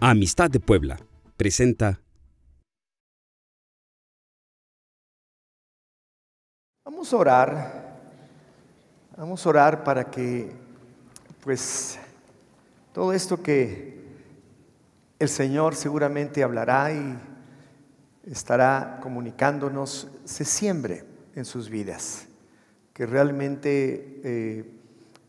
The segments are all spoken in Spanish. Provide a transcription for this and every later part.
Amistad de Puebla presenta. Vamos a orar para que pues todo esto que el Señor seguramente hablará y estará comunicándonos se siembre en sus vidas, que realmente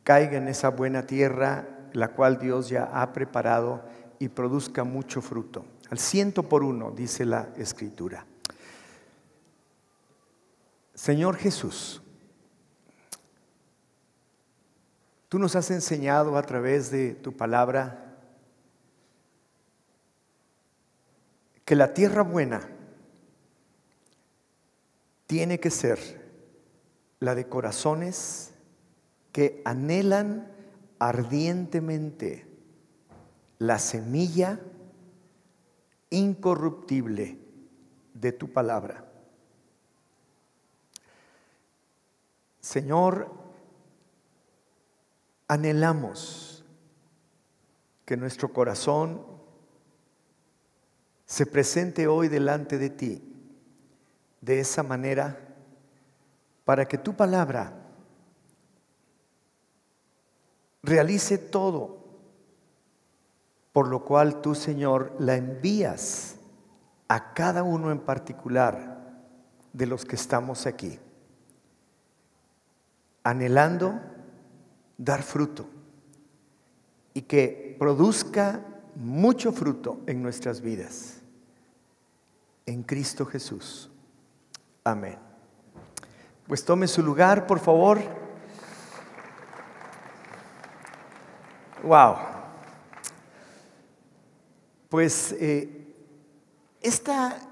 caiga en esa buena tierra la cual Dios ya ha preparado y produzca mucho fruto. Al 100 por 1, dice la Escritura. Señor Jesús, tú nos has enseñado a través de tu palabra que la tierra buena tiene que ser la de corazones que anhelan ardientemente la semilla incorruptible de tu palabra. Señor, anhelamos que nuestro corazón se presente hoy delante de ti de esa manera para que tu palabra realice todo por lo cual tú, Señor, la envías a cada uno en particular de los que estamos aquí, anhelando dar fruto y que produzca mucho fruto en nuestras vidas. En Cristo Jesús. Amén. Pues tome su lugar, por favor. Wow. Pues esta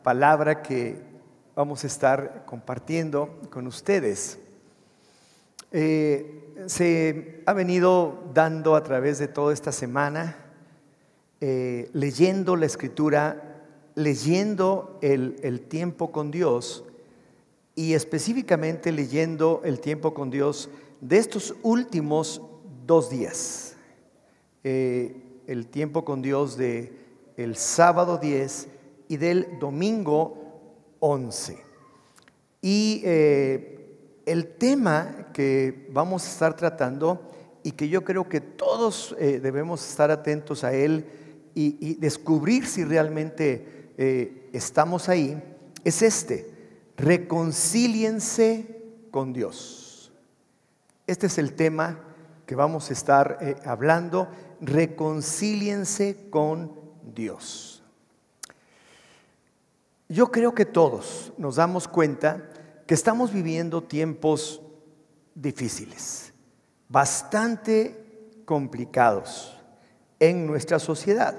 palabra que vamos a estar compartiendo con ustedes se ha venido dando a través de toda esta semana, leyendo la Escritura, leyendo el tiempo con Dios y específicamente leyendo el tiempo con Dios de estos últimos 2 días. El tiempo con Dios de el sábado 10 y del domingo 11. Y el tema que vamos a estar tratando y que yo creo que todos debemos estar atentos a él y descubrir si realmente estamos ahí, es reconcíliense con Dios. Este es el tema que vamos a estar hablando, reconcíliense con Dios. Yo creo que todos nos damos cuenta que estamos viviendo tiempos difíciles, bastante complicados en nuestra sociedad.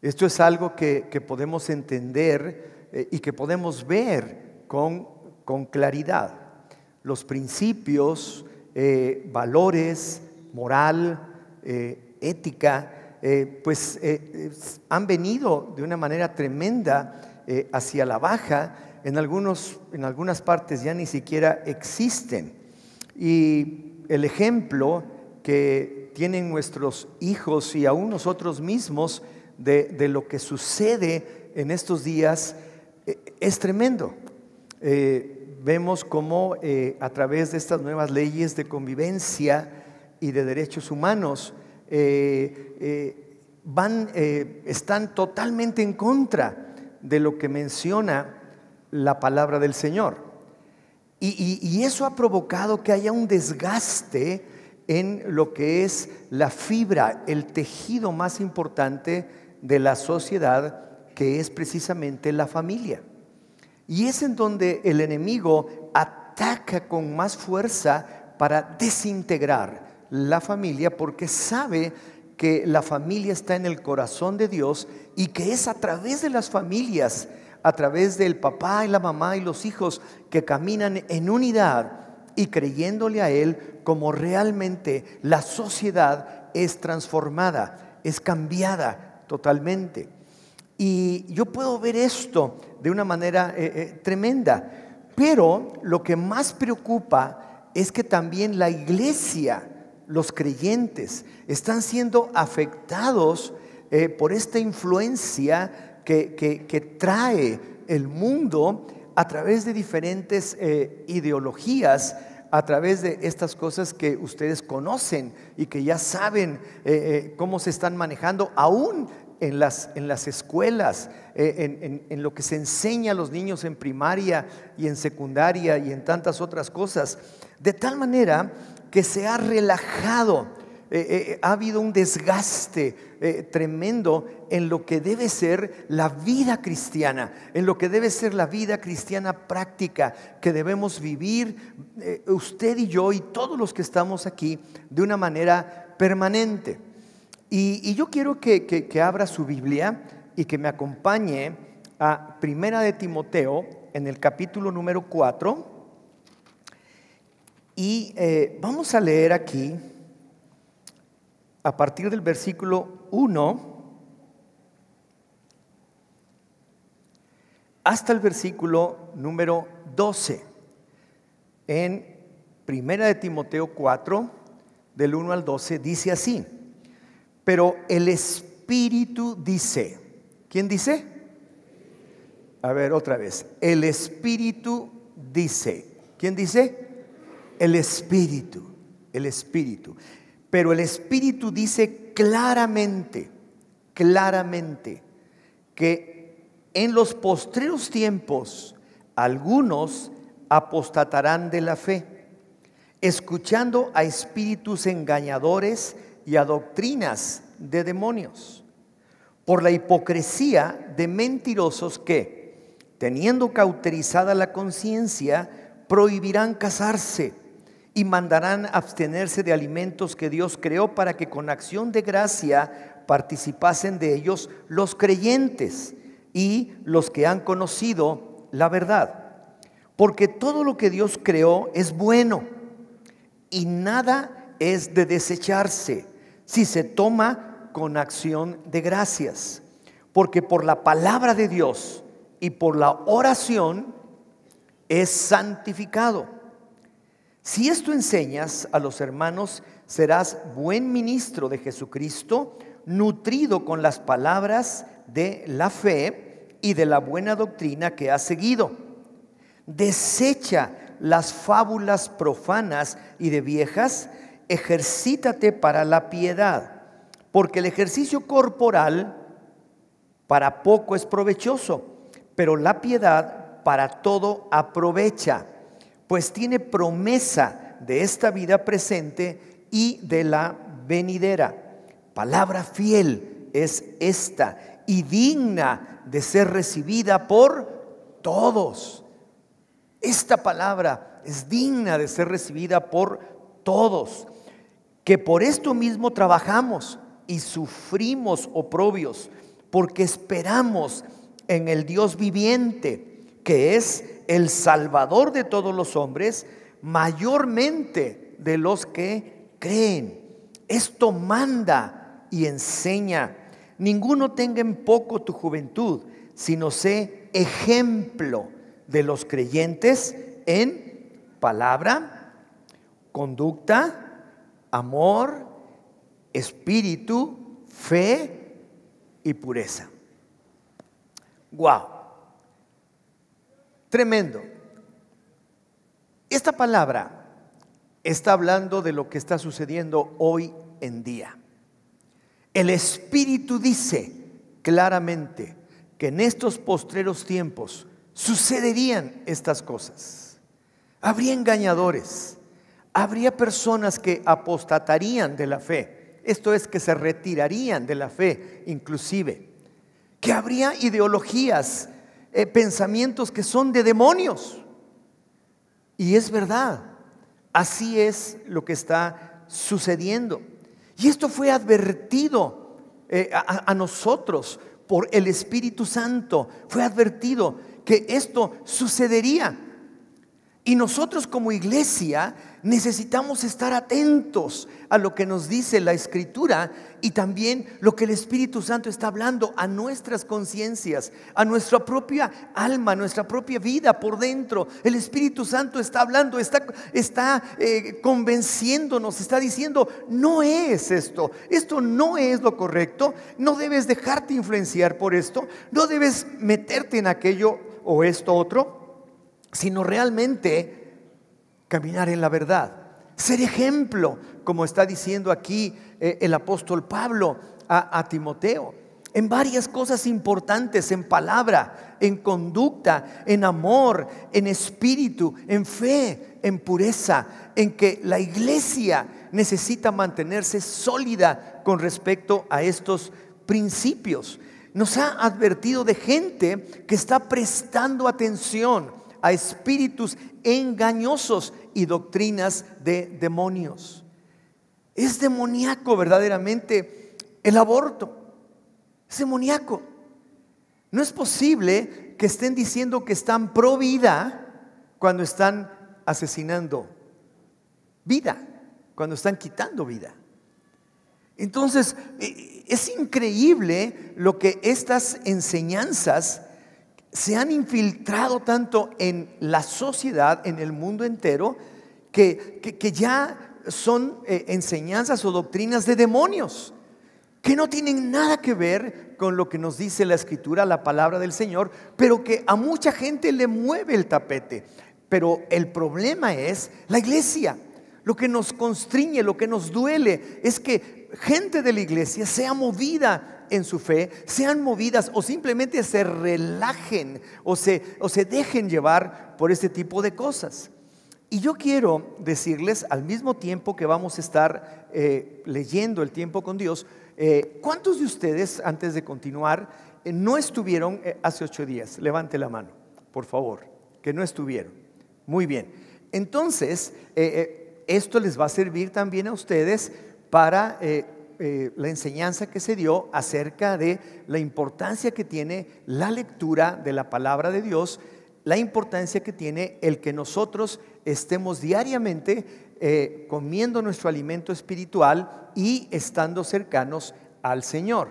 Esto es algo que podemos entender y que podemos ver con claridad. Los principios, valores, moral, ética, han venido de una manera tremenda hacia la baja. En algunas partes ya ni siquiera existen. Y el ejemplo que tienen nuestros hijos y aún nosotros mismos de lo que sucede en estos días es tremendo. Vemos cómo a través de estas nuevas leyes de convivencia y de derechos humanos están totalmente en contra de lo que menciona la palabra del Señor. Y eso ha provocado que haya un desgaste en lo que es la fibra, el tejido más importante de la sociedad, que es precisamente la familia. Y es en donde el enemigo ataca con más fuerza para desintegrar la familia, porque sabe que la familia está en el corazón de Dios y que es a través de las familias, a través del papá y la mamá y los hijos que caminan en unidad y creyéndole a Él, como realmente la sociedad es transformada, es cambiada totalmente. Y yo puedo ver esto de una manera tremenda, pero lo que más preocupa es que también la iglesia los creyentes están siendo afectados por esta influencia que trae el mundo a través de diferentes ideologías, a través de estas cosas que ustedes conocen y que ya saben cómo se están manejando, aún en las escuelas, en lo que se enseña a los niños en primaria y en secundaria y en tantas otras cosas, de tal manera que se ha relajado, ha habido un desgaste tremendo en lo que debe ser la vida cristiana, en lo que debe ser la vida cristiana práctica que debemos vivir usted y yo y todos los que estamos aquí de una manera permanente. Y yo quiero que abra su Biblia y que me acompañe a Primera de Timoteo en el capítulo número 4. Y vamos a leer aquí a partir del versículo 1 hasta el versículo número 12. En Primera de Timoteo 4, del 1 al 12, dice así: pero el Espíritu dice. ¿Quién dice? A ver, otra vez. El Espíritu dice. ¿Quién dice? El Espíritu. El Espíritu. Pero el Espíritu dice claramente, que en los postreros tiempos algunos apostatarán de la fe, escuchando a espíritus engañadores y a doctrinas de demonios, por la hipocresía de mentirosos que, teniendo cauterizada la conciencia, prohibirán casarse y mandarán abstenerse de alimentos que Dios creó para que con acción de gracia participasen de ellos los creyentes y los que han conocido la verdad. Porque todo lo que Dios creó es bueno y nada es de desecharse si se toma con acción de gracias. Porque por la palabra de Dios y por la oración es santificado. Si esto enseñas a los hermanos, serás buen ministro de Jesucristo, nutrido con las palabras de la fe y de la buena doctrina que has seguido. Desecha las fábulas profanas y de viejas, ejercítate para la piedad, porque el ejercicio corporal para poco es provechoso, pero la piedad para todo aprovecha, pues tiene promesa de esta vida presente y de la venidera. Palabra fiel es esta y digna de ser recibida por todos. Esta palabra es digna de ser recibida por todos, que por esto mismo trabajamos y sufrimos oprobios, porque esperamos en el Dios viviente, que es el Salvador de todos los hombres, mayormente de los que creen. Esto manda y enseña. Ninguno tenga en poco tu juventud, sino sé ejemplo de los creyentes en palabra, conducta, amor, espíritu, fe y pureza. ¡Wow! Tremendo. Esta palabra está hablando de lo que está sucediendo hoy en día. El Espíritu dice claramente que en estos postreros tiempos sucederían estas cosas. Habría engañadores, habría personas que apostatarían de la fe, esto es, que se retirarían de la fe inclusive, que habría ideologías, pensamientos que son de demonios. Y es verdad, así es lo que está sucediendo. Y esto fue advertido a nosotros por el Espíritu Santo. Fue advertido que esto sucedería. Y nosotros como iglesia necesitamos estar atentos a lo que nos dice la Escritura y también lo que el Espíritu Santo está hablando a nuestras conciencias, a nuestra propia alma, a nuestra propia vida por dentro. El Espíritu Santo está hablando, está convenciéndonos, está diciendo: no es esto no es lo correcto, no debes dejarte influenciar por esto, no debes meterte en aquello o esto otro, sino realmente caminar en la verdad, ser ejemplo, como está diciendo aquí el apóstol Pablo a Timoteo, en varias cosas importantes, en palabra, en conducta, en amor, en espíritu, en fe, en pureza, en que la iglesia necesita mantenerse sólida con respecto a estos principios. Nos ha advertido de gente que está prestando atención a espíritus engañosos y doctrinas de demonios. Es demoníaco verdaderamente el aborto. Es demoníaco. No es posible que estén diciendo que están pro vida cuando están asesinando vida, cuando están quitando vida. Entonces, es increíble lo que estas enseñanzas se han infiltrado tanto en la sociedad, en el mundo entero, que ya son enseñanzas o doctrinas de demonios, que no tienen nada que ver con lo que nos dice la Escritura, la palabra del Señor, pero que a mucha gente le mueve el tapete. Pero el problema es la iglesia. Lo que nos constriñe, lo que nos duele es que gente de la iglesia sea movida en su fe, sean movidas o simplemente se relajen o se dejen llevar por este tipo de cosas. Y yo quiero decirles, al mismo tiempo que vamos a estar leyendo el tiempo con Dios, ¿cuántos de ustedes, antes de continuar, no estuvieron hace 8 días? Levante la mano, por favor, que no estuvieron. Muy bien. Entonces, esto les va a servir también a ustedes para la enseñanza que se dio acerca de la importancia que tiene la lectura de la palabra de Dios, la importancia que tiene el que nosotros estemos diariamente comiendo nuestro alimento espiritual y estando cercanos al Señor.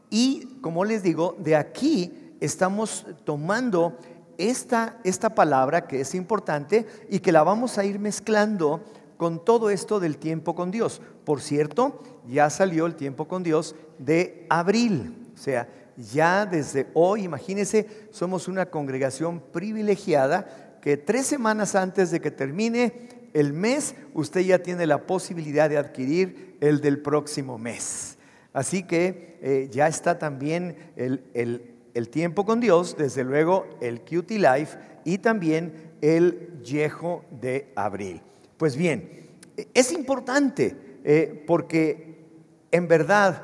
Y como les digo, de aquí estamos tomando esta palabra que es importante y que la vamos a ir mezclando con todo esto del tiempo con Dios. Por cierto, ya salió el tiempo con Dios de abril. O sea, ya desde hoy, imagínense, somos una congregación privilegiada que 3 semanas antes de que termine el mes, usted ya tiene la posibilidad de adquirir el del próximo mes. Así que ya está también el tiempo con Dios, desde luego el QT Life y también el Yejo de abril. Pues bien, es importante porque en verdad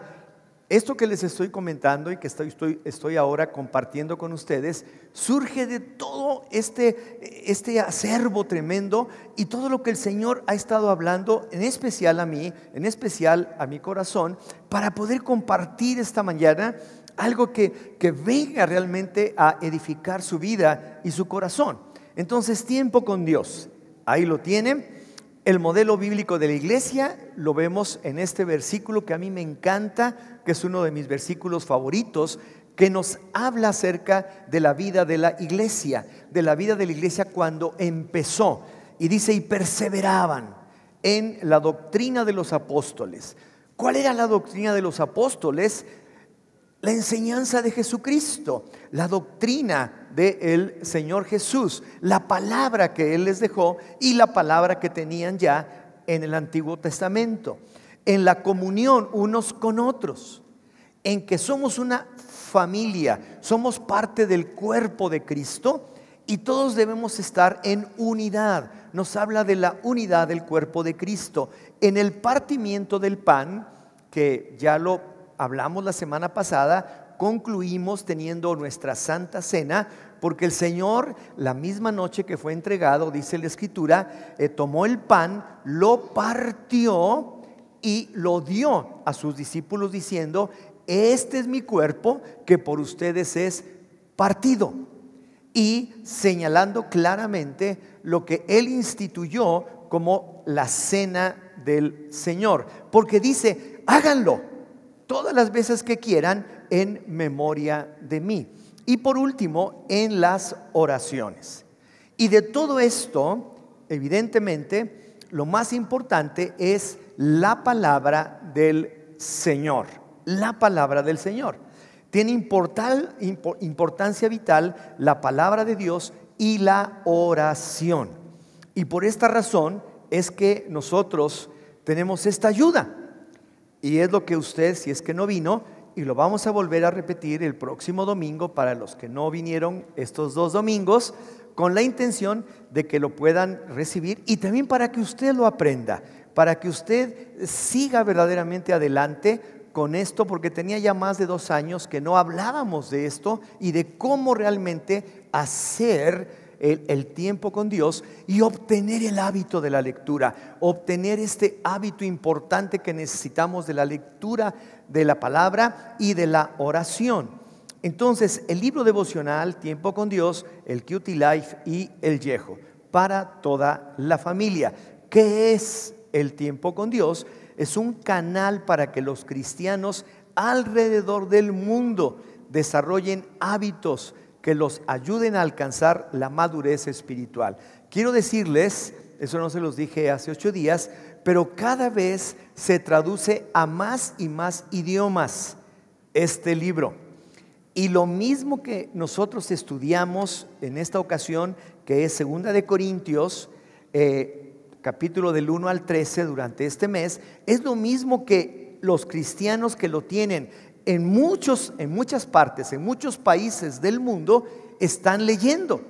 esto que les estoy comentando y que estoy ahora compartiendo con ustedes surge de todo este acervo tremendo y todo lo que el Señor ha estado hablando, en especial a mí, en especial a mi corazón, para poder compartir esta mañana algo que venga realmente a edificar su vida y su corazón. Entonces, tiempo con Dios, ahí lo tienen. El modelo bíblico de la iglesia lo vemos en este versículo que a mí me encanta, que es uno de mis versículos favoritos, que nos habla acerca de la vida de la iglesia cuando empezó. Y dice: y perseveraban en la doctrina de los apóstoles. ¿Cuál era la doctrina de los apóstoles? La enseñanza de Jesucristo, la doctrina del Señor Jesús, la palabra que Él les dejó y la palabra que tenían ya en el Antiguo Testamento, en la comunión unos con otros, en que somos una familia, somos parte del cuerpo de Cristo y todos debemos estar en unidad. Nos habla de la unidad del cuerpo de Cristo, en el partimiento del pan, que ya lo hablamos la semana pasada, concluimos teniendo nuestra Santa Cena, porque el Señor, la misma noche que fue entregado, dice la Escritura, tomó el pan, lo partió y lo dio a sus discípulos diciendo: este es mi cuerpo que por ustedes es partido. y señalando claramente lo que Él instituyó como la cena del Señor. Porque dice, háganlo todas las veces que quieran en memoria de mí. Y por último, en las oraciones. Y de todo esto, evidentemente, lo más importante es la palabra del Señor. La palabra del Señor. Tiene importancia vital la palabra de Dios y la oración. Y por esta razón es que nosotros tenemos esta ayuda. Y es lo que usted, si es que no vino, y lo vamos a volver a repetir el próximo domingo para los que no vinieron estos 2 domingos, con la intención de que lo puedan recibir y también para que usted lo aprenda, para que usted siga verdaderamente adelante con esto, porque tenía ya más de 2 años que no hablábamos de esto y de cómo realmente hacer el tiempo con Dios y obtener el hábito de la lectura, obtener este hábito importante que necesitamos de la lectura de la palabra y de la oración. Entonces, el libro devocional, Tiempo con Dios, el QT Life y el Yejo, para toda la familia. ¿Qué es el tiempo con Dios? Es un canal para que los cristianos alrededor del mundo desarrollen hábitos que los ayuden a alcanzar la madurez espiritual. Quiero decirles, eso no se los dije hace 8 días, pero cada vez se traduce a más y más idiomas este libro. Y lo mismo que nosotros estudiamos en esta ocasión, que es 2 de Corintios, capítulo del 1 al 13 durante este mes, es lo mismo que los cristianos que lo tienen en muchas partes, en muchos países del mundo, están leyendo.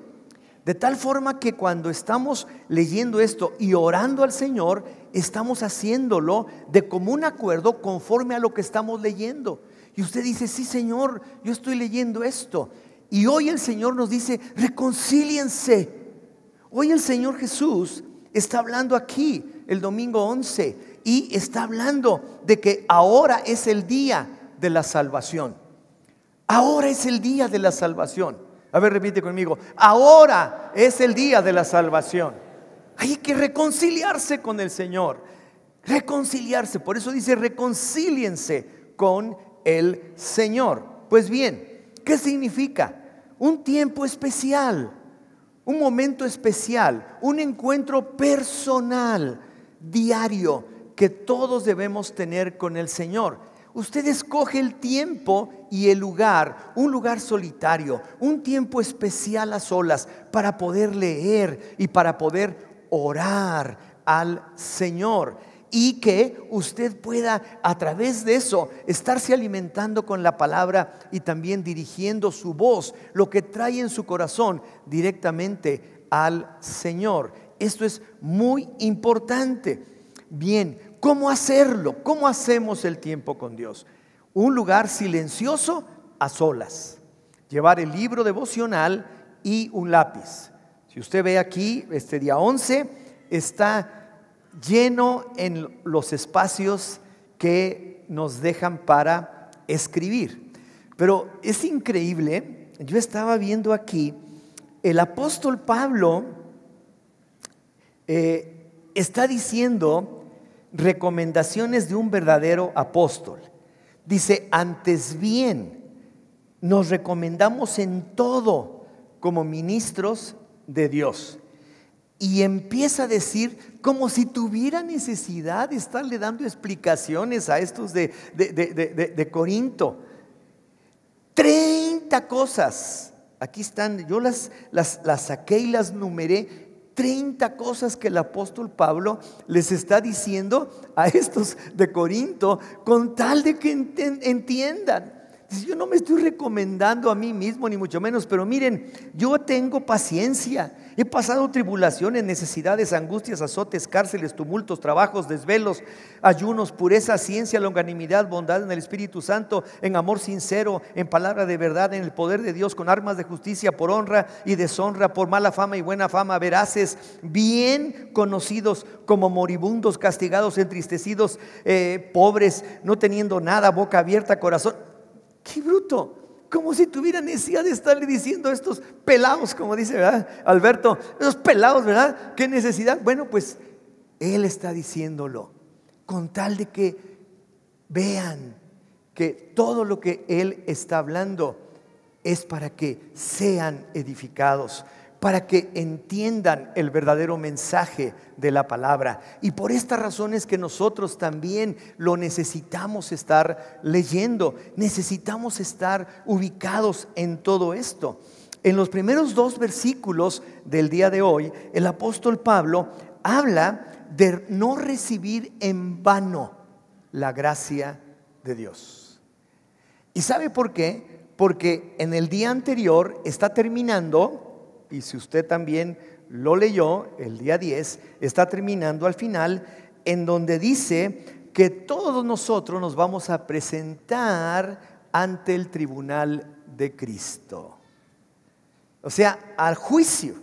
De tal forma que cuando estamos leyendo esto y orando al Señor, estamos haciéndolo de común acuerdo conforme a lo que estamos leyendo. Y usted dice, sí Señor, yo estoy leyendo esto. Y hoy el Señor nos dice, reconcíliense. Hoy el Señor Jesús está hablando aquí, el domingo 11, y está hablando de que ahora es el día de la salvación. Ahora es el día de la salvación. A ver, repite conmigo. Ahora es el día de la salvación. Hay que reconciliarse con el Señor. Reconciliarse. Por eso dice reconcíliense con el Señor. Pues bien, ¿qué significa? Un tiempo especial, un momento especial, un encuentro personal, diario, que todos debemos tener con el Señor. Usted escoge el tiempo y el lugar, un lugar solitario, un tiempo especial a solas para poder leer y para poder orar al Señor. Y que usted pueda a través de eso estarse alimentando con la palabra y también dirigiendo su voz, lo que trae en su corazón directamente al Señor. Esto es muy importante. Bien, ¿cómo hacerlo? ¿Cómo hacemos el tiempo con Dios? Un lugar silencioso a solas. Llevar el libro devocional y un lápiz. Si usted ve aquí, este día 11 está lleno en los espacios que nos dejan para escribir. Pero es increíble, yo estaba viendo aquí, el apóstol Pablo está diciendo recomendaciones de un verdadero apóstol. Dice, antes bien, nos recomendamos en todo como ministros de Dios. Y empieza a decir como si tuviera necesidad de estarle dando explicaciones a estos de Corinto. 30 cosas. Aquí están, yo las saqué y las numeré. 30 cosas que el apóstol Pablo les está diciendo a estos de Corinto con tal de que entiendan. Dice, yo no me estoy recomendando a mí mismo ni mucho menos, pero miren, yo tengo paciencia, he pasado tribulaciones, necesidades, angustias, azotes, cárceles, tumultos, trabajos, desvelos, ayunos, pureza, ciencia, longanimidad, bondad en el Espíritu Santo, en amor sincero, en palabra de verdad, en el poder de Dios, con armas de justicia, por honra y deshonra, por mala fama y buena fama, veraces, bien conocidos como moribundos, castigados, entristecidos, pobres, no teniendo nada, boca abierta, corazón. ¡Qué bruto! como si tuviera necesidad de estarle diciendo a estos pelados, como dice, ¿verdad? Alberto, esos pelados, ¿verdad? ¿Qué necesidad? Bueno, pues Él está diciéndolo con tal de que vean que todo lo que Él está hablando es para que sean edificados, para que entiendan el verdadero mensaje de la palabra. Y por esta razón es que nosotros también lo necesitamos estar leyendo, necesitamos estar ubicados en todo esto. En los primeros 2 versículos del día de hoy, el apóstol Pablo habla de no recibir en vano la gracia de Dios. ¿Y sabe por qué? Porque en el día anterior está terminando, y si usted también lo leyó, el día 10, está terminando al final, en donde dice que todos nosotros nos vamos a presentar ante el tribunal de Cristo. O sea, al juicio.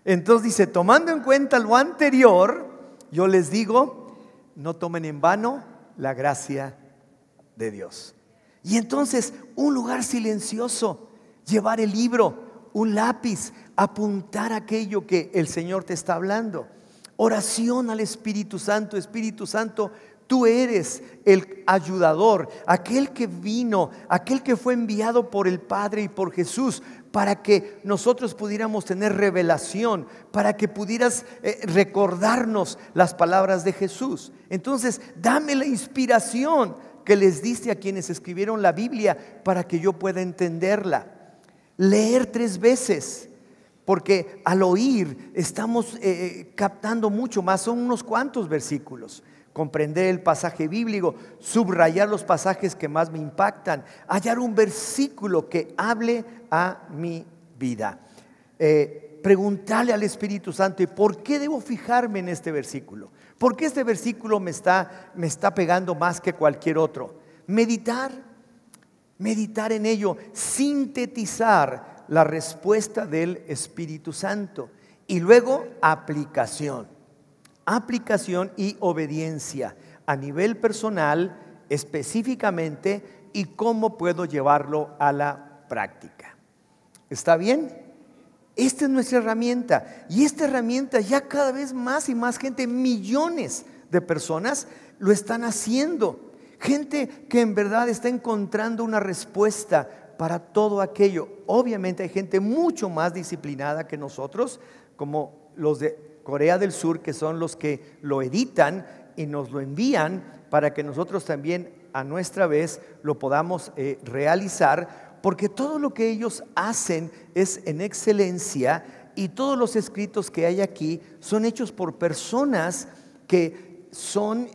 Entonces dice, tomando en cuenta lo anterior, yo les digo, no tomen en vano la gracia de Dios. Y entonces, un lugar silencioso, llevar el libro, un lápiz, apuntar aquello que el Señor te está hablando. Oración al Espíritu Santo. Espíritu Santo, tú eres el ayudador, aquel que vino, aquel que fue enviado por el Padre y por Jesús para que nosotros pudiéramos tener revelación, para que pudieras recordarnos las palabras de Jesús. Entonces, dame la inspiración que les diste a quienes escribieron la Biblia para que yo pueda entenderla. Leer 3 veces, porque al oír estamos captando mucho más, son unos cuantos versículos. Comprender el pasaje bíblico, subrayar los pasajes que más me impactan, hallar un versículo que hable a mi vida. Preguntarle al Espíritu Santo, ¿y por qué debo fijarme en este versículo? ¿Por qué este versículo me está pegando más que cualquier otro? Meditar en ello, sintetizar la respuesta del Espíritu Santo y luego aplicación y obediencia a nivel personal específicamente y cómo puedo llevarlo a la práctica. ¿Está bien? Esta es nuestra herramienta y esta herramienta ya cada vez más y más gente, millones de personas lo están haciendo. Gente que en verdad está encontrando una respuesta para todo aquello. Obviamente hay gente mucho más disciplinada que nosotros, como los de Corea del Sur, que son los que lo editan y nos lo envían para que nosotros también a nuestra vez lo podamos realizar, porque todo lo que ellos hacen es en excelencia y todos los escritos que hay aquí son hechos por personas que son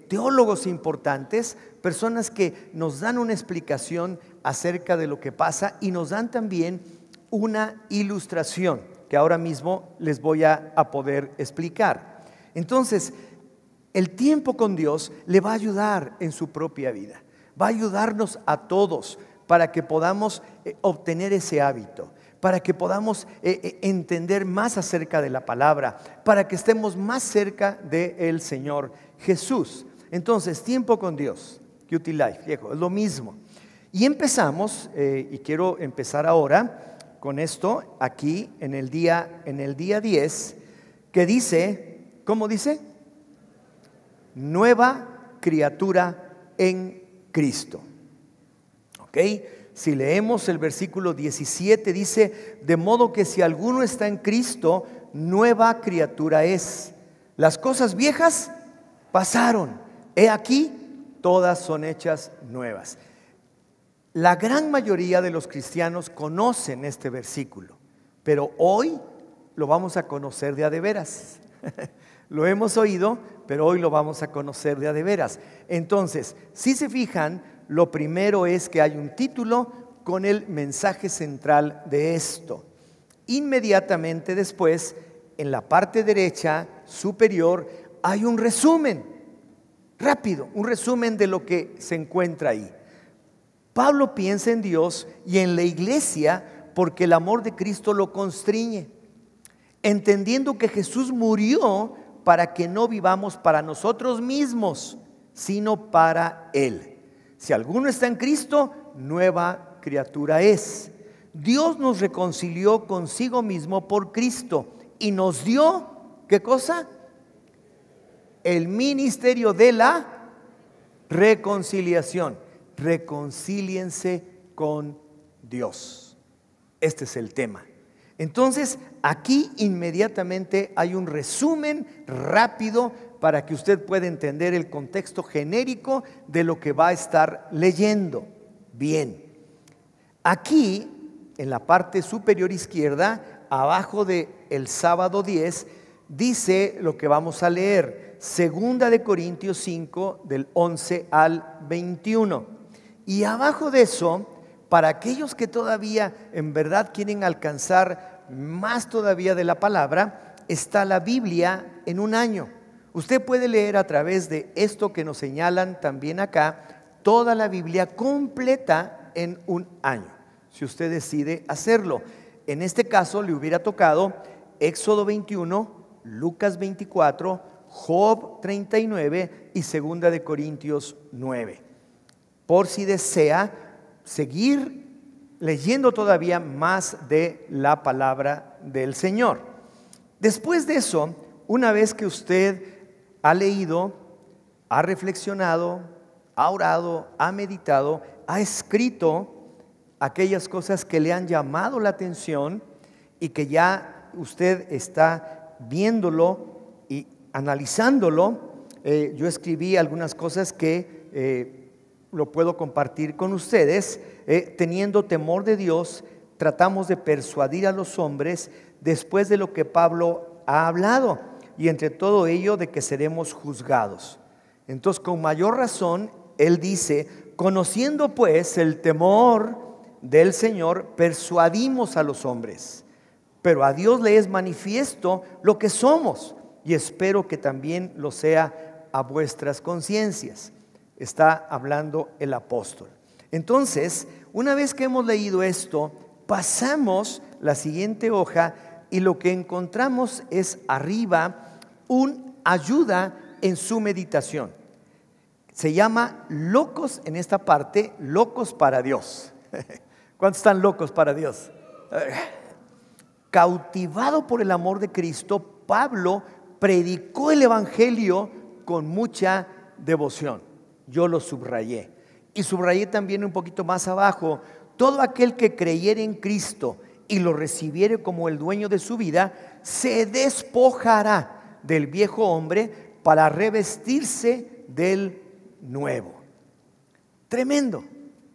teólogos importantes, personas que nos dan una explicación acerca de lo que pasa y nos dan también una ilustración que ahora mismo les voy a poder explicar. Entonces, el tiempo con Dios le va a ayudar en su propia vida, va a ayudarnos a todos para que podamos obtener ese hábito, para que podamos entender más acerca de la palabra, para que estemos más cerca del Señor Jesús. Entonces, tiempo con Dios, QT Life, viejo, es lo mismo. Y empezamos, y quiero empezar ahora con esto, aquí en el día 10, que dice, ¿cómo dice? Nueva criatura en Cristo. ¿Ok? Si leemos el versículo 17, dice, de modo que si alguno está en Cristo, nueva criatura es. Las cosas viejas pasaron, he aquí, todas son hechas nuevas. La gran mayoría de los cristianos conocen este versículo, pero hoy lo vamos a conocer de a de veras. Lo hemos oído, pero hoy lo vamos a conocer de a de veras. Entonces, si se fijan, lo primero es que hay un título con el mensaje central de esto. Inmediatamente después, en la parte derecha superior, hay un resumen, rápido, un resumen de lo que se encuentra ahí. Pablo piensa en Dios y en la iglesia porque el amor de Cristo lo constriñe, entendiendo que Jesús murió para que no vivamos para nosotros mismos, sino para Él. Si alguno está en Cristo, nueva criatura es. Dios nos reconcilió consigo mismo por Cristo y nos dio, ¿qué cosa? El ministerio de la reconciliación. Reconcíliense con Dios. Este es el tema. Entonces, aquí inmediatamente hay un resumen rápido para que usted pueda entender el contexto genérico de lo que va a estar leyendo. Bien, aquí en la parte superior izquierda, abajo del sábado 10, dice lo que vamos a leer, 2 Corintios 5, del 11 al 21. Y abajo de eso, para aquellos que todavía en verdad quieren alcanzar más todavía de la palabra, está la Biblia en un año. Usted puede leer a través de esto que nos señalan también acá, toda la Biblia completa en un año, si usted decide hacerlo. En este caso le hubiera tocado Éxodo 21, Lucas 24, Job 39 y 2 Corintios 9. Por si desea seguir leyendo todavía más de la palabra del Señor. Después de eso, una vez que usted ha leído, ha reflexionado, ha orado, ha meditado, ha escrito aquellas cosas que le han llamado la atención y que ya usted está viéndolo y analizándolo, yo escribí algunas cosas que lo puedo compartir con ustedes. Teniendo temor de Dios, tratamos de persuadir a los hombres después de lo que Pablo ha hablado, y entre todo ello de que seremos juzgados. Entonces, con mayor razón, él dice: conociendo pues el temor del Señor, persuadimos a los hombres, pero a Dios le es manifiesto lo que somos, y espero que también lo sea a vuestras conciencias. Está hablando el apóstol. Entonces, una vez que hemos leído esto, pasamos la siguiente hoja y lo que encontramos es arriba un ayuda en su meditación. Se llama locos en esta parte, locos para Dios. ¿Cuántos están locos para Dios? Cautivado por el amor de Cristo, Pablo predicó el evangelio con mucha devoción. Yo lo subrayé. Y subrayé también un poquito más abajo: todo aquel que creyere en Cristo y lo recibiere como el dueño de su vida, se despojará del viejo hombre para revestirse del nuevo. Tremendo,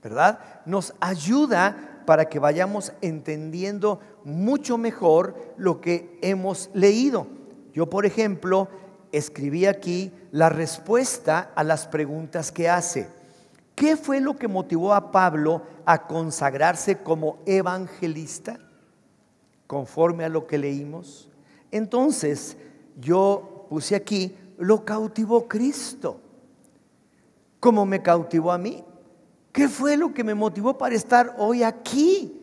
¿verdad? Nos ayuda para que vayamos entendiendo mucho mejor lo que hemos leído. Yo, por ejemplo, escribí aquí la respuesta a las preguntas que hace. ¿Qué fue lo que motivó a Pablo a consagrarse como evangelista? Conforme a lo que leímos. Entonces, yo puse aquí: lo cautivó Cristo. ¿Cómo me cautivó a mí? ¿Qué fue lo que me motivó para estar hoy aquí?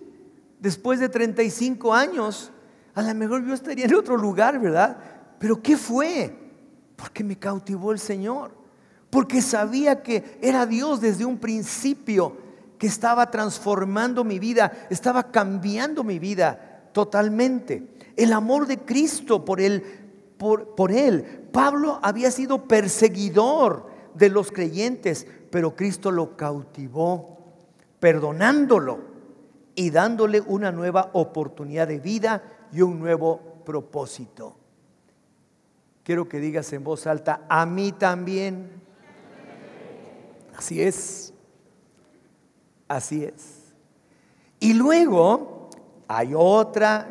Después de 35 años, a lo mejor yo estaría en otro lugar, ¿verdad? Pero ¿qué fue? Porque me cautivó el Señor. Porque sabía que era Dios desde un principio, que estaba transformando mi vida, estaba cambiando mi vida totalmente. El amor de Cristo por él. Pablo había sido perseguidor de los creyentes, pero Cristo lo cautivó, perdonándolo y dándole una nueva oportunidad de vida y un nuevo propósito. Quiero que digas en voz alta: a mí también. Así es. Así es. Y luego hay otra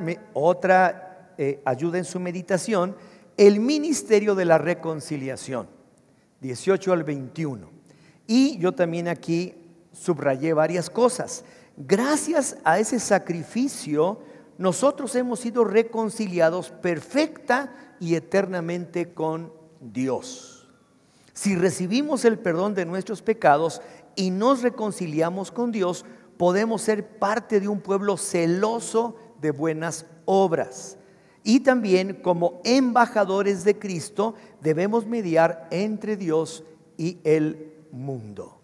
ayuda en su meditación: el ministerio de la reconciliación, 18 al 21. Y yo también aquí subrayé varias cosas. Gracias a ese sacrificio, nosotros hemos sido reconciliados perfecta y eternamente con Dios. Si recibimos el perdón de nuestros pecados y nos reconciliamos con Dios, podemos ser parte de un pueblo celoso de buenas obras. Y también, como embajadores de Cristo, debemos mediar entre Dios y el mundo.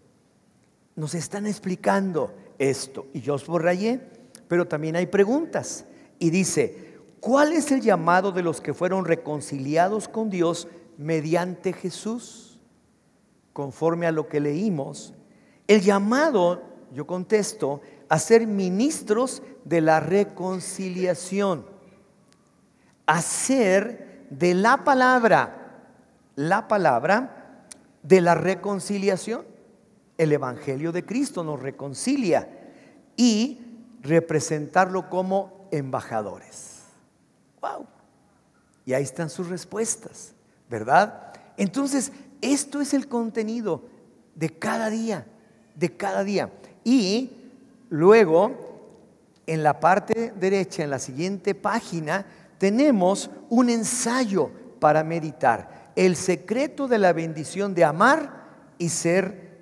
Nos están explicando esto. Y yo subrayé, pero también hay preguntas. Y dice, ¿cuál es el llamado de los que fueron reconciliados con Dios mediante Jesús? Conforme a lo que leímos, el llamado, yo contesto, a ser ministros de la reconciliación, a ser de la palabra de la reconciliación. El Evangelio de Cristo nos reconcilia y representarlo como embajadores. ¡Wow! Y ahí están sus respuestas, ¿verdad? Entonces, esto es el contenido de cada día, Y luego, en la parte derecha, en la siguiente página, tenemos un ensayo para meditar. El secreto de la bendición de amar y ser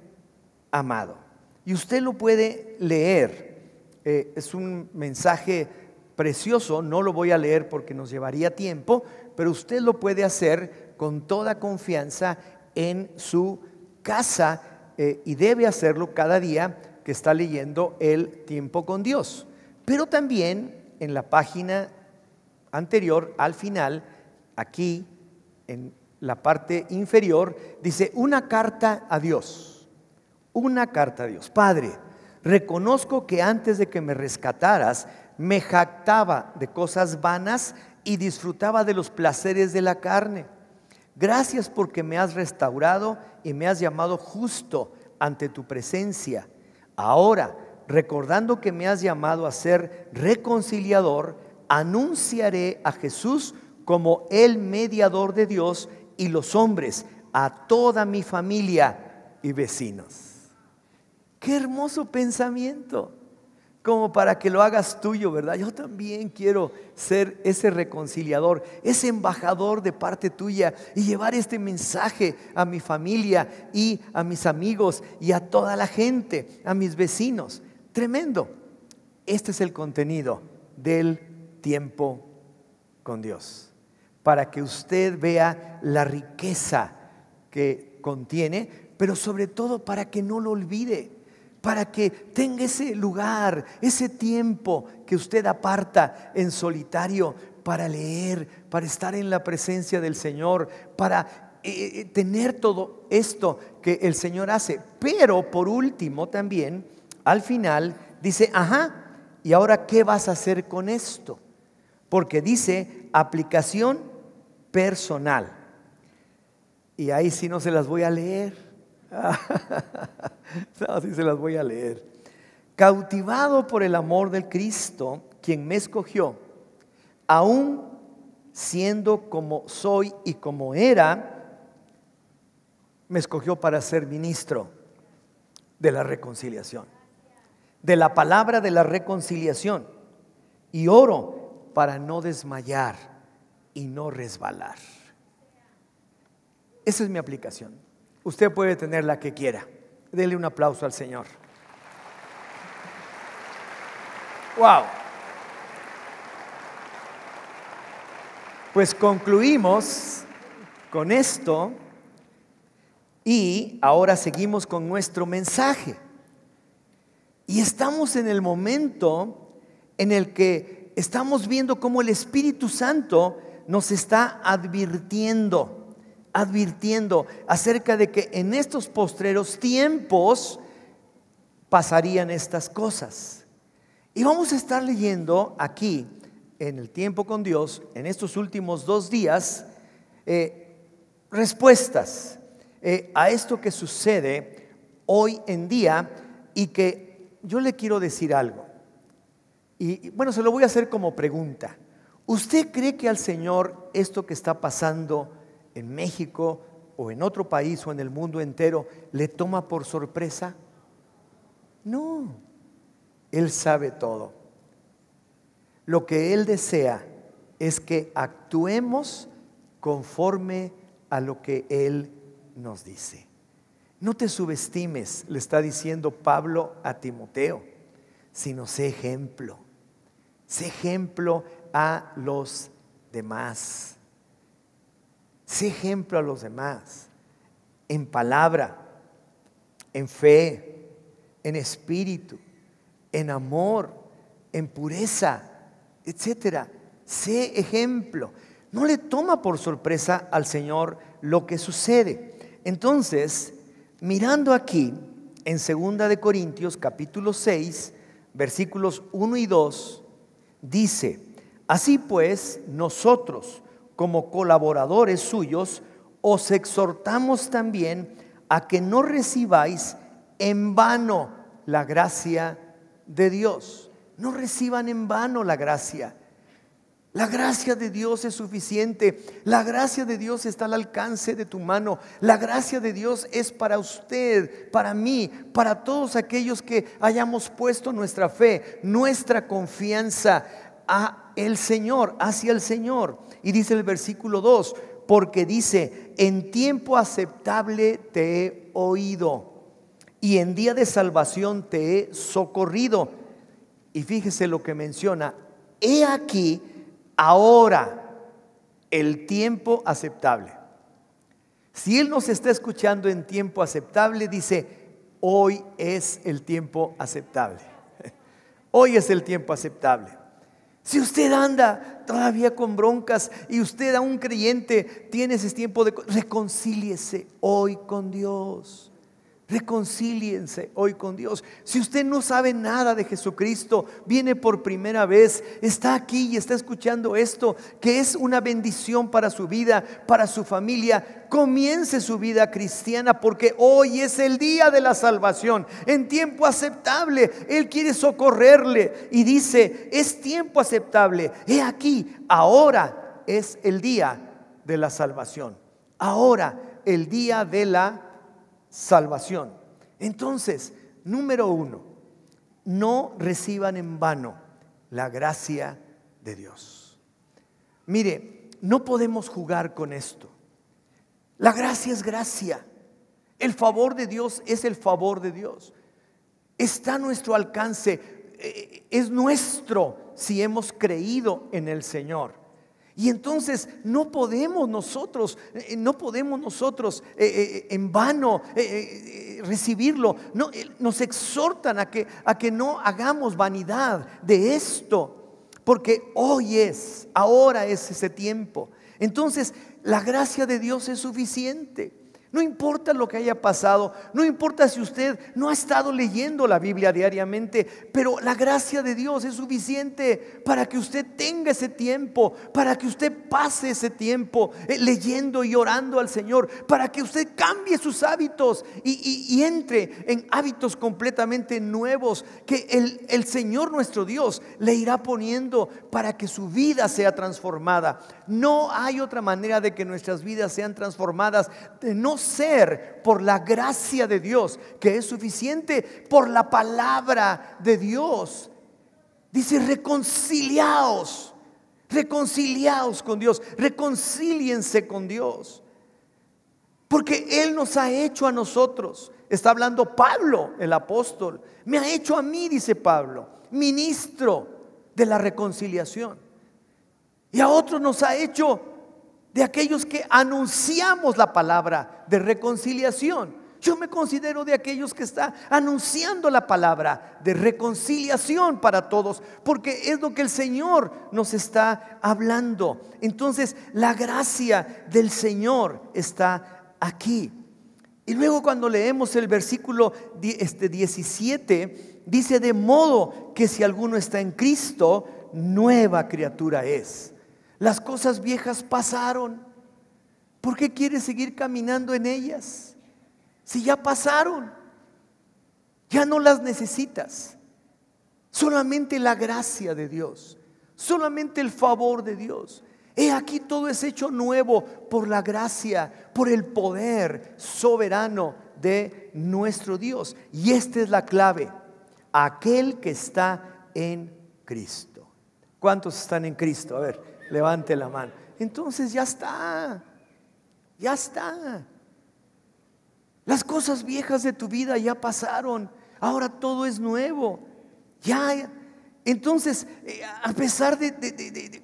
amado. Y usted lo puede leer. Es un mensaje precioso, no lo voy a leer porque nos llevaría tiempo, pero usted lo puede hacer con toda confianza en su casa y debe hacerlo cada día que está leyendo el tiempo con Dios. Pero también en la página anterior, al final, aquí en la parte inferior, dice una carta a Dios. Una carta a Dios. Padre, reconozco que antes de que me rescataras, me jactaba de cosas vanas y disfrutaba de los placeres de la carne. Gracias porque me has restaurado y me has llamado justo ante tu presencia. Ahora, recordando que me has llamado a ser reconciliador, anunciaré a Jesús como el mediador de Dios y los hombres, a toda mi familia y vecinos. Qué hermoso pensamiento, como para que lo hagas tuyo, ¿verdad? Yo también quiero ser ese reconciliador, ese embajador de parte tuya y llevar este mensaje a mi familia y a mis amigos y a toda la gente, a mis vecinos. Tremendo. Este es el contenido del tiempo con Dios, para que usted vea la riqueza que contiene, pero sobre todo para que no lo olvide, para que tenga ese lugar, ese tiempo que usted aparta en solitario para leer, para estar en la presencia del Señor, para tener todo esto que el Señor hace. Pero por último también, al final dice, ¿y ahora qué vas a hacer con esto? Porque dice aplicación personal. Y ahí sí no se las voy a leer. No, sí se las voy a leer. Cautivado por el amor del Cristo, quien me escogió, aún siendo como soy y como era, me escogió para ser ministro de la reconciliación, de la palabra de la reconciliación. Y oro para no desmayar y no resbalar. Esa es mi aplicación. Usted puede tener la que quiera. Dele un aplauso al Señor. Wow. Pues concluimos con esto y ahora seguimos con nuestro mensaje. Y estamos en el momento en el que estamos viendo cómo el Espíritu Santo nos está advirtiendo acerca de que en estos postreros tiempos pasarían estas cosas. Y vamos a estar leyendo aquí en el tiempo con Dios, en estos últimos 2 días, respuestas a esto que sucede hoy en día y que yo le quiero decir algo. Y bueno, se lo voy a hacer como pregunta. ¿Usted cree que al Señor esto que está pasando en México o en otro país o en el mundo entero le toma por sorpresa? No, Él sabe todo. Lo que Él desea es que actuemos conforme a lo que Él nos dice. No te subestimes, le está diciendo Pablo a Timoteo, sino sé ejemplo. Sé ejemplo a los demás. Sé ejemplo a los demás, en palabra, en fe, en espíritu, en amor, en pureza, etcétera. Sé ejemplo. No le toma por sorpresa al Señor lo que sucede. Entonces, mirando aquí en 2 de Corintios capítulo 6, versículos 1 y 2, dice: así pues, nosotros como colaboradores suyos os exhortamos también a que no recibáis en vano la gracia de Dios. No reciban en vano la gracia. La gracia de Dios es suficiente. La gracia de Dios está al alcance de tu mano. La gracia de Dios es para usted, para mí, para todos aquellos que hayamos puesto nuestra fe, nuestra confianza a el Señor, hacia el Señor. Y dice el versículo 2, porque dice: en tiempo aceptable te he oído y en día de salvación te he socorrido. Y fíjese lo que menciona: he aquí ahora el tiempo aceptable. Si Él nos está escuchando en tiempo aceptable, dice: hoy es el tiempo aceptable. Hoy es el tiempo aceptable. Si usted anda todavía con broncas y usted aún creyente tiene ese tiempo de reconcíliese hoy con Dios. Reconcíliense hoy con Dios. Si usted no sabe nada de Jesucristo, viene por primera vez, está aquí y está escuchando esto, que es una bendición para su vida, para su familia, comience su vida cristiana, porque hoy es el día de la salvación, en tiempo aceptable. Él quiere socorrerle y dice: es tiempo aceptable. He aquí, ahora es el día de la salvación. Ahora el día de la salvación. Entonces, número 1, no reciban en vano la gracia de Dios. Mire, no podemos jugar con esto. La gracia es gracia. El favor de Dios es el favor de Dios. Está a nuestro alcance. Es nuestro si hemos creído en el Señor. Y entonces no podemos nosotros en vano recibirlo. No, nos exhortan a que no hagamos vanidad de esto, porque ahora es ese tiempo. Entonces la gracia de Dios es suficiente. No importa lo que haya pasado, no importa si usted no ha estado leyendo la Biblia diariamente, pero la gracia de Dios es suficiente para que usted tenga ese tiempo, para que usted pase ese tiempo leyendo y orando al Señor, para que usted cambie sus hábitos y entre en hábitos completamente nuevos que el Señor nuestro Dios le irá poniendo para que su vida sea transformada. No hay otra manera de que nuestras vidas sean transformadas de no ser por la gracia de Dios, que es suficiente, por la palabra de Dios. Dice: reconciliaos con Dios, reconcíliense con Dios, porque Él nos ha hecho a nosotros. Está hablando Pablo, el apóstol. Me ha hecho a mí, dice Pablo, ministro de la reconciliación. Y a otros nos ha hecho de aquellos que anunciamos la palabra de reconciliación. Yo me considero de aquellos que están anunciando la palabra de reconciliación para todos, porque es lo que el Señor nos está hablando. Entonces la gracia del Señor está aquí. Y luego cuando leemos el versículo 17, dice: de modo que si alguno está en Cristo, nueva criatura es. Las cosas viejas pasaron. ¿Por qué quieres seguir caminando en ellas? Si ya pasaron, ya no las necesitas. Solamente la gracia de Dios, solamente el favor de Dios. He aquí, todo es hecho nuevo por la gracia, por el poder soberano de nuestro Dios. Y esta es la clave: aquel que está en Cristo. ¿Cuántos están en Cristo? A ver, levante la mano. Entonces ya está. Las cosas viejas de tu vida ya pasaron. Ahora todo es nuevo. Entonces, a pesar de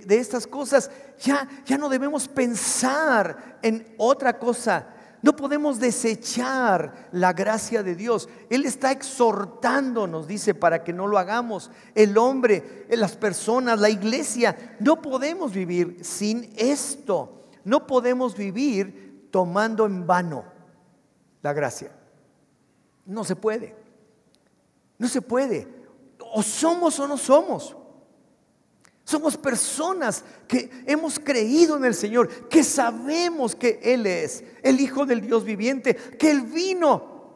estas cosas, ya no debemos pensar en otra cosa. No podemos desechar la gracia de Dios. Él está exhortándonos, dice, para que no lo hagamos. El hombre, las personas, la iglesia, no podemos vivir sin esto. No podemos vivir tomando en vano la gracia. No se puede. No se puede. O somos o no somos. Somos personas que hemos creído en el Señor, que sabemos que Él es el Hijo del Dios viviente, que Él vino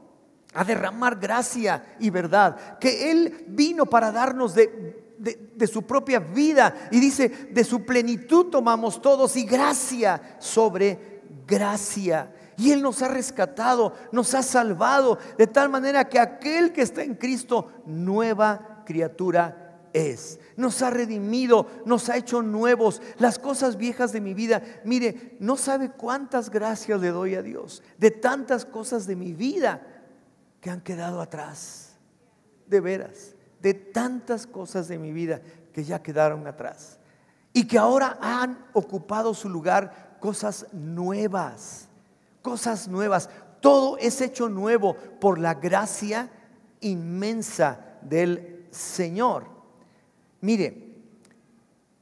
a derramar gracia y verdad, que Él vino para darnos de su propia vida, y dice, de su plenitud tomamos todos, y gracia sobre gracia. Y Él nos ha rescatado, nos ha salvado, de tal manera que aquel que está en Cristo, nueva criatura es. Nos ha redimido, nos ha hecho nuevos. Las cosas viejas de mi vida, mire, no sabe cuántas gracias le doy a Dios de tantas cosas de mi vida que han quedado atrás. De veras, de tantas cosas de mi vida que ya quedaron atrás y que ahora han ocupado su lugar cosas nuevas. Cosas nuevas. Todo es hecho nuevo por la gracia inmensa del Señor. Mire,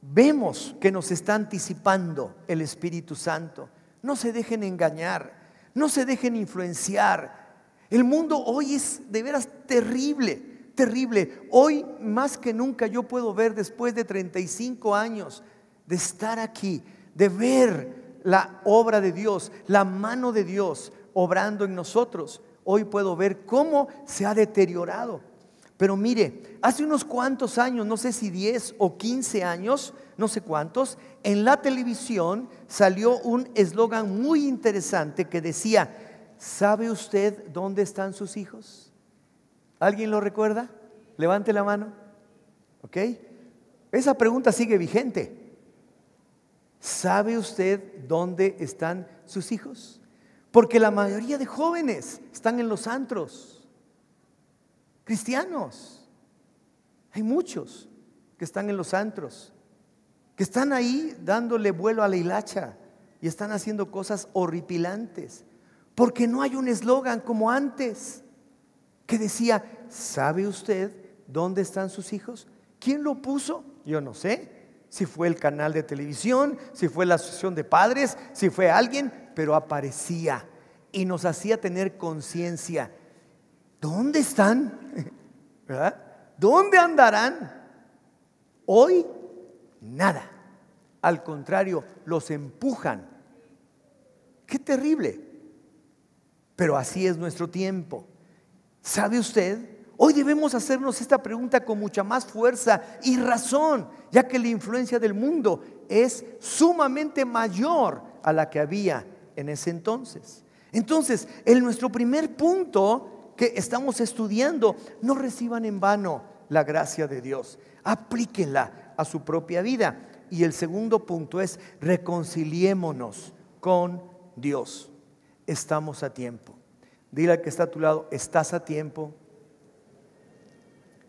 vemos que nos está anticipando el Espíritu Santo. No se dejen engañar, no se dejen influenciar. El mundo hoy es de veras terrible, terrible. Hoy más que nunca yo puedo ver, después de 35 años de estar aquí, de ver la obra de Dios, la mano de Dios obrando en nosotros. Hoy puedo ver cómo se ha deteriorado. Pero mire, hace unos cuantos años, no sé si 10 o 15 años, no sé cuántos, en la televisión salió un eslogan muy interesante que decía: ¿sabe usted dónde están sus hijos? ¿Alguien lo recuerda? Levante la mano. ¿Ok? Esa pregunta sigue vigente. ¿Sabe usted dónde están sus hijos? Porque la mayoría de jóvenes están en los antros. Cristianos, hay muchos que están en los antros, que están ahí dándole vuelo a la hilacha y están haciendo cosas horripilantes, porque no hay un eslogan como antes que decía: ¿sabe usted dónde están sus hijos? ¿Quién lo puso? Yo no sé, si fue el canal de televisión, si fue la asociación de padres, si fue alguien, pero aparecía y nos hacía tener conciencia. ¿Dónde están? ¿Verdad? ¿Dónde andarán? Hoy, nada. Al contrario, los empujan. ¡Qué terrible! Pero así es nuestro tiempo. ¿Sabe usted? Hoy debemos hacernos esta pregunta con mucha más fuerza y razón, ya que la influencia del mundo es sumamente mayor a la que había en ese entonces. Entonces, nuestro primer punto que estamos estudiando: no reciban en vano la gracia de Dios, aplíquenla a su propia vida. Y el segundo punto es: reconciliémonos con Dios. Estamos a tiempo. Dile al que está a tu lado: estás a tiempo.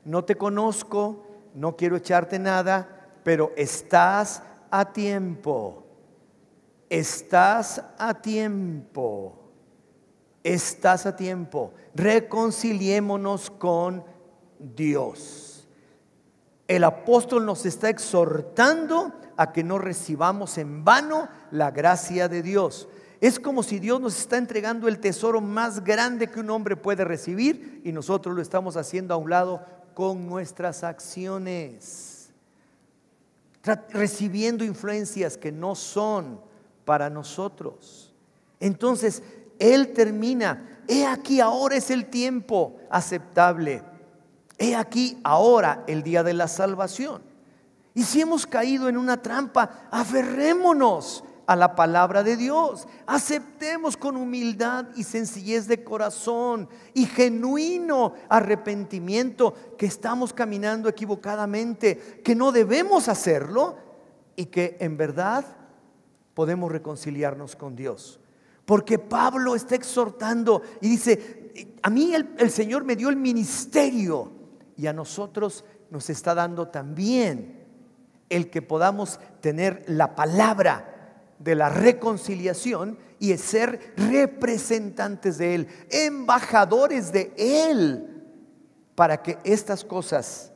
No te conozco, no quiero echarte nada, pero estás a tiempo. Estás a tiempo. Estás a tiempo. Reconciliémonos con Dios. El apóstol nos está exhortando a que no recibamos en vano la gracia de Dios. Es como si Dios nos está entregando el tesoro más grande que un hombre puede recibir, y nosotros lo estamos haciendo a un lado con nuestras acciones, recibiendo influencias que no son para nosotros. Entonces Él termina: he aquí, ahora es el tiempo aceptable. He aquí, ahora el día de la salvación. Y si hemos caído en una trampa, aferrémonos a la palabra de Dios. Aceptemos con humildad y sencillez de corazón y genuino arrepentimiento que estamos caminando equivocadamente, que no debemos hacerlo y que en verdad podemos reconciliarnos con Dios. Porque Pablo está exhortando y dice: a mí el Señor me dio el ministerio, y a nosotros nos está dando también el que podamos tener la palabra de la reconciliación y es ser representantes de Él, embajadores de Él, para que estas cosas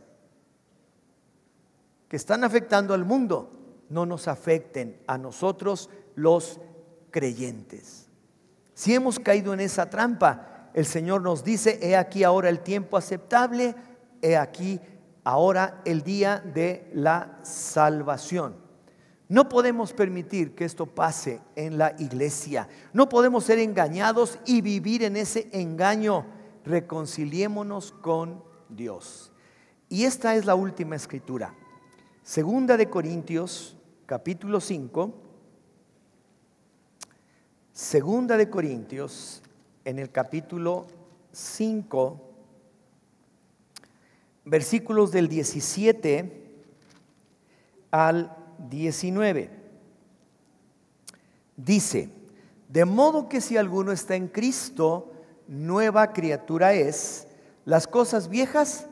que están afectando al mundo no nos afecten a nosotros los creyentes. Si hemos caído en esa trampa, el Señor nos dice: he aquí ahora el tiempo aceptable, he aquí ahora el día de la salvación. No podemos permitir que esto pase en la iglesia. No podemos ser engañados y vivir en ese engaño. Reconciliémonos con Dios. Y esta es la última escritura. Segunda de Corintios, capítulo 5. Segunda de Corintios, en el capítulo 5, versículos del 17 al 19. Dice: de modo que si alguno está en Cristo, nueva criatura es, las cosas viejas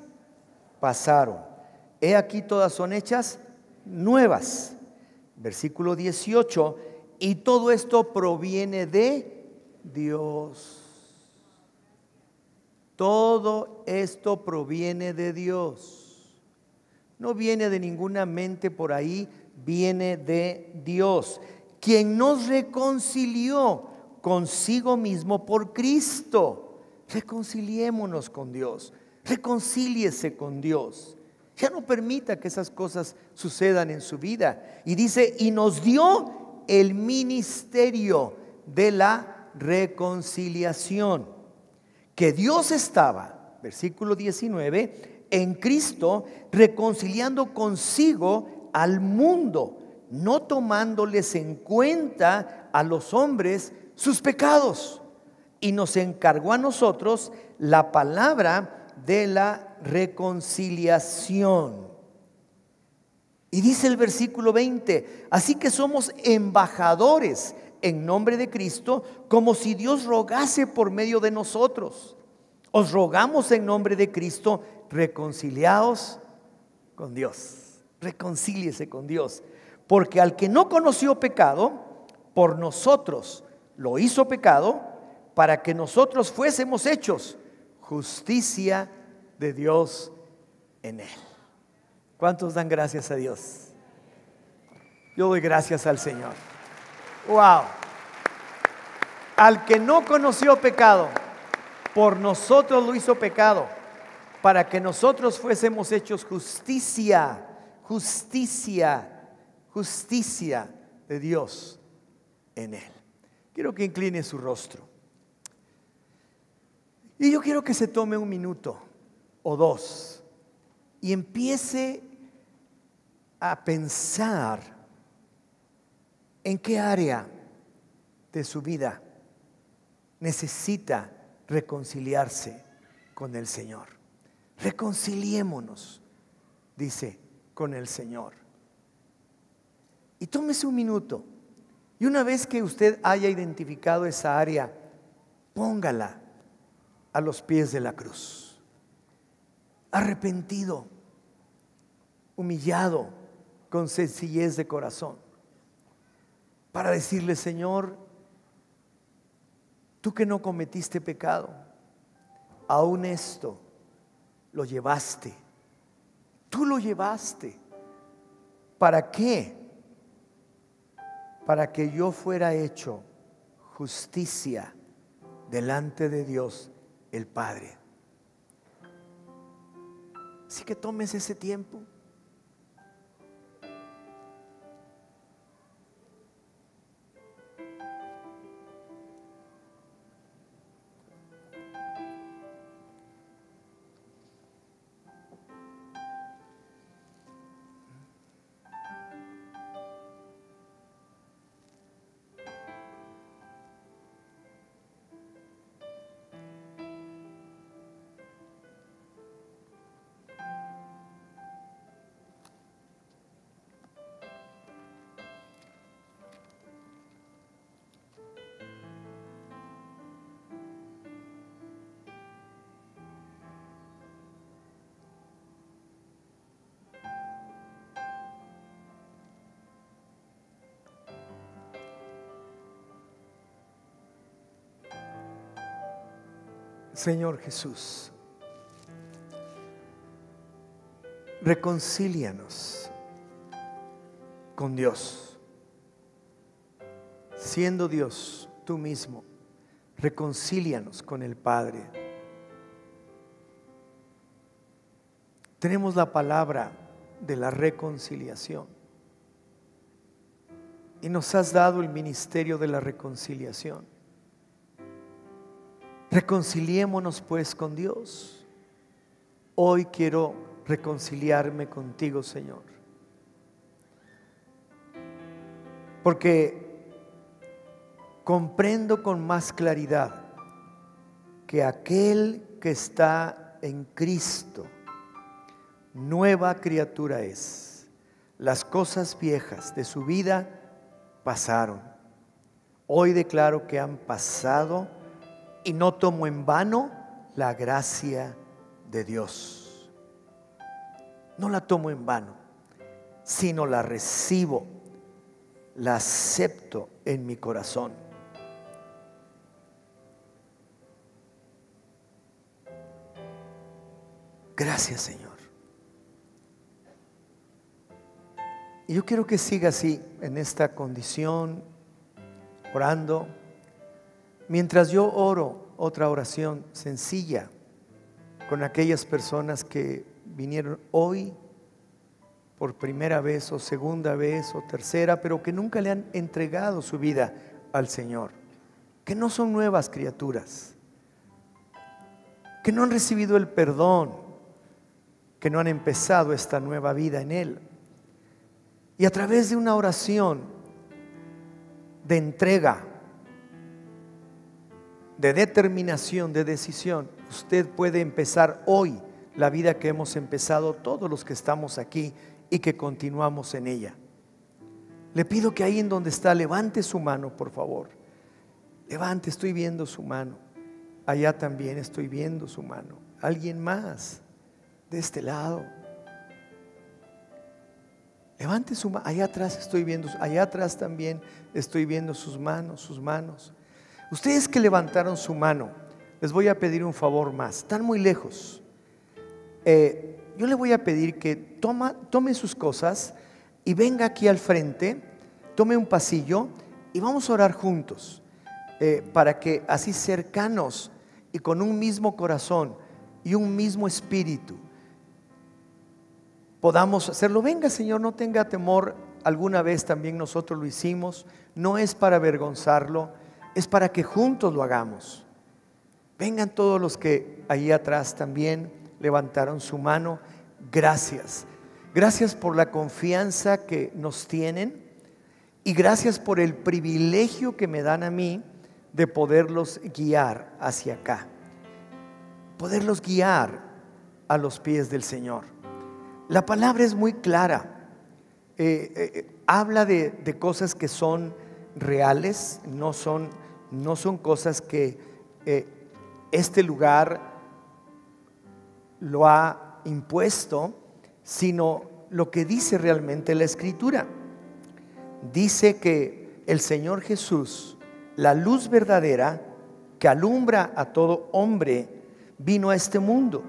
pasaron, he aquí todas son hechas nuevas. Versículo 18: y todo esto proviene de Dios. Todo esto proviene de Dios. No viene de ninguna mente por ahí, viene de Dios, quien nos reconcilió consigo mismo por Cristo. Reconciliémonos con Dios, reconcíliese con Dios. Ya no permita que esas cosas sucedan en su vida. Y dice: y nos dio el ministerio de la reconciliación, que Dios estaba, versículo 19, en Cristo, reconciliando consigo al mundo, no tomándoles en cuenta a los hombres sus pecados, y nos encargó a nosotros la palabra de la reconciliación. Y dice el versículo 20: así que somos embajadores en nombre de Cristo, como si Dios rogase por medio de nosotros. Os rogamos en nombre de Cristo, reconciliaos con Dios. Reconcíliese con Dios, porque al que no conoció pecado, por nosotros lo hizo pecado, para que nosotros fuésemos hechos justicia de Dios en él. ¿Cuántos dan gracias a Dios? Yo doy gracias al Señor. Wow. Al que no conoció pecado, por nosotros lo hizo pecado, para que nosotros fuésemos hechos justicia, justicia, justicia de Dios en él. Quiero que incline su rostro. Y yo quiero que se tome un minuto o dos y empiece a pensar en qué área de su vida necesita reconciliarse con el Señor. Reconciliémonos, dice, con el Señor. Y tómese un minuto, y una vez que usted haya identificado esa área, póngala a los pies de la cruz, arrepentido, humillado, con sencillez de corazón, para decirle: Señor, tú que no cometiste pecado, aún esto lo llevaste, tú lo llevaste. ¿Para qué? Para que yo fuera hecho justicia delante de Dios el Padre. Así que tomes ese tiempo. Señor Jesús, reconcílianos con Dios. Siendo Dios tú mismo, reconcílianos con el Padre. Tenemos la palabra de la reconciliación y nos has dado el ministerio de la reconciliación. Reconciliémonos pues con Dios. Hoy quiero reconciliarme contigo, Señor, porque comprendo con más claridad que aquel que está en Cristo, nueva criatura es. Las cosas viejas de su vida pasaron. Hoy declaro que han pasado y no tomo en vano la gracia de Dios. No la tomo en vano, sino la recibo, la acepto en mi corazón. Gracias, Señor. Y yo quiero que siga así, en esta condición, orando. Mientras yo oro otra oración sencilla con aquellas personas que vinieron hoy por primera vez o segunda vez o tercera, pero que nunca le han entregado su vida al Señor, que no son nuevas criaturas, que no han recibido el perdón, que no han empezado esta nueva vida en Él. Y a través de una oración de entrega, de determinación, de decisión, usted puede empezar hoy la vida que hemos empezado todos los que estamos aquí y que continuamos en ella. Le pido que ahí en donde está, levante su mano, por favor. Levante, estoy viendo su mano. Allá también estoy viendo su mano. Alguien más de este lado. Levante su mano. Allá atrás estoy viendo, allá atrás también estoy viendo sus manos, sus manos. Ustedes que levantaron su mano, les voy a pedir un favor más. Están muy lejos. Yo le voy a pedir que tome sus cosas y venga aquí al frente, tome un pasillo y vamos a orar juntos, para que así cercanos y con un mismo corazón y un mismo espíritu podamos hacerlo. Venga, Señor, no tenga temor. Alguna vez también nosotros lo hicimos. No es para avergonzarlo, es para que juntos lo hagamos. Vengan todos los que ahí atrás también levantaron su mano. Gracias. Gracias por la confianza que nos tienen y gracias por el privilegio que me dan a mí de poderlos guiar hacia acá, poderlos guiar a los pies del Señor. La palabra es muy clara. Habla de cosas que son reales, no son cosas que este lugar lo ha impuesto, sino lo que dice realmente la Escritura. Dice que el Señor Jesús, la luz verdadera que alumbra a todo hombre, vino a este mundo.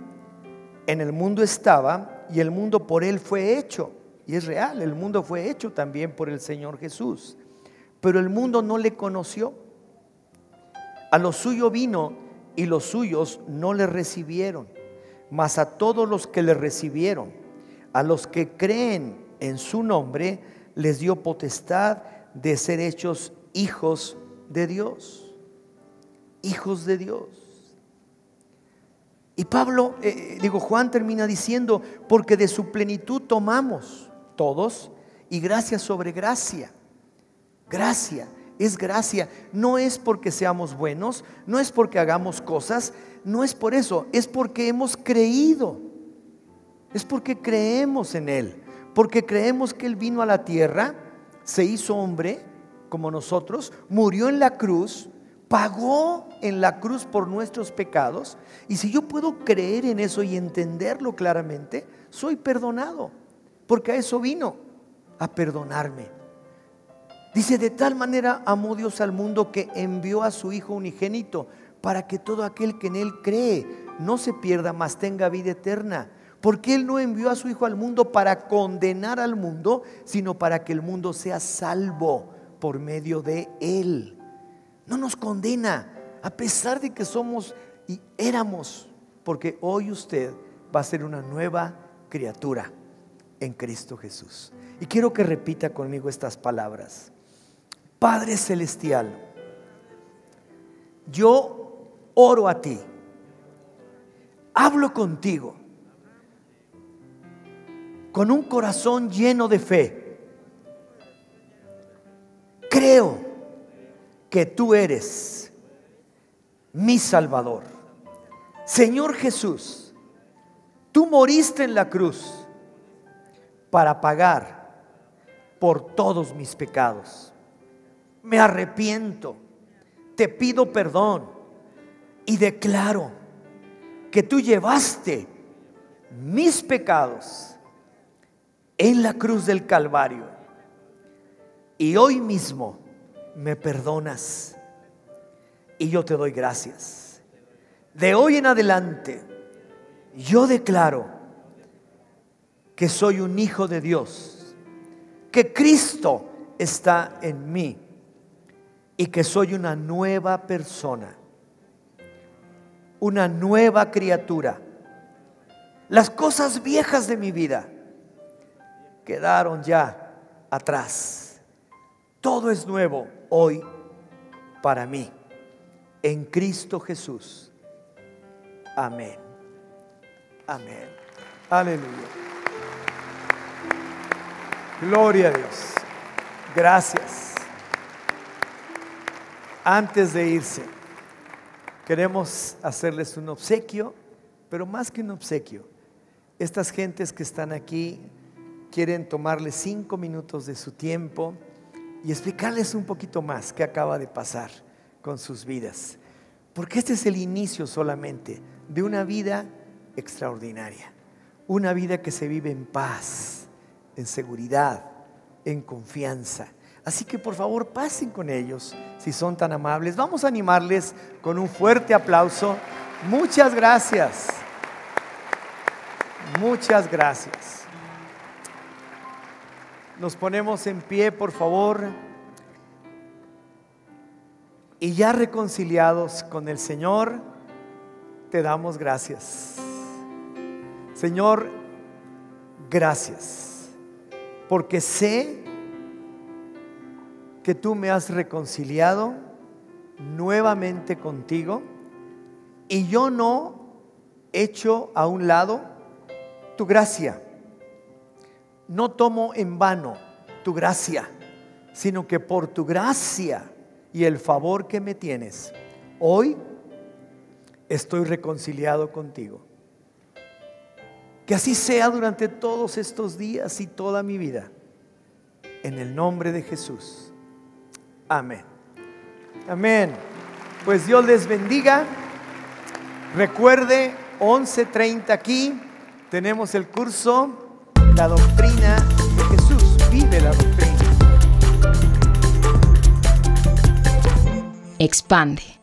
En el mundo estaba y el mundo por Él fue hecho. Y es real, el mundo fue hecho también por el Señor Jesús. Pero el mundo no le conoció. A lo suyo vino y los suyos no le recibieron. Mas a todos los que le recibieron, a los que creen en su nombre, les dio potestad de ser hechos hijos de Dios. Hijos de Dios. Y Juan termina diciendo, porque de su plenitud tomamos todos, y gracia sobre gracia. Gracia, es gracia. No es porque seamos buenos, no es porque hagamos cosas, no es por eso, es porque hemos creído. Es porque creemos en Él, porque creemos que Él vino a la tierra, se hizo hombre como nosotros, murió en la cruz, pagó en la cruz por nuestros pecados. Y si yo puedo creer en eso y entenderlo claramente, soy perdonado, porque a eso vino, a perdonarme. Dice, de tal manera amó Dios al mundo que envió a su Hijo unigénito, para que todo aquel que en Él cree no se pierda, mas tenga vida eterna. Porque Él no envió a su Hijo al mundo para condenar al mundo, sino para que el mundo sea salvo por medio de Él. No nos condena, a pesar de que somos y éramos, porque hoy usted va a ser una nueva criatura en Cristo Jesús. Y quiero que repita conmigo estas palabras. Padre Celestial, yo oro a ti, hablo contigo con un corazón lleno de fe. Creo que tú eres mi Salvador. Señor Jesús, tú moriste en la cruz para pagar por todos mis pecados. Me arrepiento, te pido perdón y declaro que tú llevaste mis pecados en la cruz del Calvario y hoy mismo me perdonas y yo te doy gracias. De hoy en adelante yo declaro que soy un hijo de Dios, que Cristo está en mí y que soy una nueva persona, una nueva criatura. Las cosas viejas de mi vida quedaron ya atrás. Todo es nuevo hoy para mí, en Cristo Jesús. Amén. Amén. Aleluya. Gloria a Dios. Gracias. Antes de irse, queremos hacerles un obsequio, pero más que un obsequio, estas gentes que están aquí quieren tomarles 5 minutos de su tiempo y explicarles un poquito más qué acaba de pasar con sus vidas, porque este es el inicio solamente de una vida extraordinaria, una vida que se vive en paz, en seguridad, en confianza. Así que por favor pasen con ellos si son tan amables. Vamos a animarles con un fuerte aplauso. Muchas gracias. Muchas gracias. Nos ponemos en pie, por favor. Y ya reconciliados con el Señor, te damos gracias. Señor, gracias, porque sé que tú me has reconciliado nuevamente contigo y yo no echo a un lado tu gracia. No tomo en vano tu gracia, sino que por tu gracia y el favor que me tienes, hoy estoy reconciliado contigo. Que así sea durante todos estos días y toda mi vida. En el nombre de Jesús. Amén. Amén. Pues Dios les bendiga. Recuerde, 11:30 aquí tenemos el curso La Doctrina de Jesús. Vive la doctrina. Expande.